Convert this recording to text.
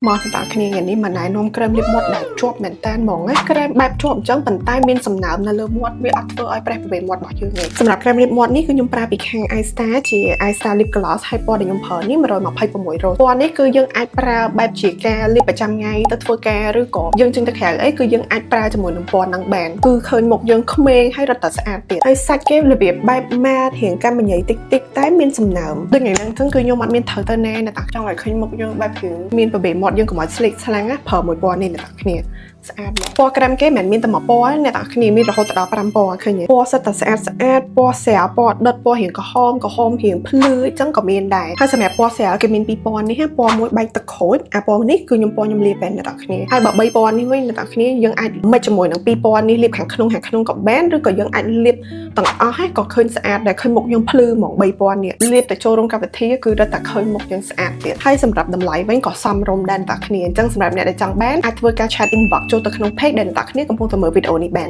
មកតើគ្នានេះមិនណែនាំក្រែមលៀបមាត់ដែលជាប់មែនតើហ្មងណាក្រែមបែបជាប់អញ្ចឹងប៉ុន្តែមានសំណើមនៅលើមាត់វាអត់ធ្វើឲ្យប្រេះប្រវេមាត់របស់យើងទេសម្រាប់ក្រែមលៀបមាត់នេះគឺខ្ញុំប្រើពីខាង iStar ជា iStar Lip Gloss ហើយពណ៌ដែលខ្ញុំប្រើនេះ126រ៉ូសពណ៌នេះគឺយើងអាចប្រើបែបជាការលាបប្រចាំថ្ងៃទៅធ្វើការឬក៏យើងចេញទៅក្រៅអីគឺយើងអាចប្រើជាមួយនឹងពណ៌ហ្នឹងបានគឺឃើញមុខយើងក្មេងហើយរត់តែស្អាតទៀតហើយសាច់គេរបៀបបែបម៉ារៀងកាំបញ៉ៃតិចតិចតែមានសំណើមដូចថ្ងៃហ្នឹងគឺខ្ញុំអត់មានត្រូវទៅណែតែចង់ឲ្យឃើញមុខយើងបែបរឿងមានប្រវេមាត់យើងកុំឲ្យស្លេកស្លាំងណាប្រើមួយពណ៌នេះអ្នកទាំងគ្នាស្អាតមកពណ៌ក្រែមគេមិនមែនមានតែមួយពណ៌អ្នកទាំងគ្នាមានរហូតដល់5ពណ៌ឃើញទេពណ៌សិតតែស្អាតពណ៌ស្រាលពណ៌ដុតពណ៌រៀងក្រហមរៀងភ្លឺអញ្ចឹងក៏មានដែរហើយសម្រាប់ពណ៌ស្រាលគេមាន2ពណ៌នេះពណ៌មួយបែកទឹកក្រូចអាពណ៌នេះគឺខ្ញុំលាបបែបអ្នកទាំងគ្នាហើយបើ3ពណ៌នេះវិញអ្នកទាំងគ្នាយើងអាចមិចជាមួយនឹង2ពណ៌នេះលាបខាងក្នុងក៏បានឬក៏យើងអាចលាបទាំងអស់ហើយក៏ឃើញស្អាតដែរឃើញមុខយើងភ្លឺហ្មង3ពណ៌នេះលាបទៅចូលរោងកម្មវិធីគឺរត់តែឃើញមុខយើងស្អាតទៀតហើយសម្រាប់តម្លៃវិញក៏សមរម្យដែរអ្នកទាំងគ្នាអញ្ចឹងសម្រាប់អ្នកដែលចង់បានអាចធ្វើការ chat inbox ចូលទៅក្នុង page ដែលអ្នកទាំងគ្នាកំពុងតែមើលវីដេអូនេះបាន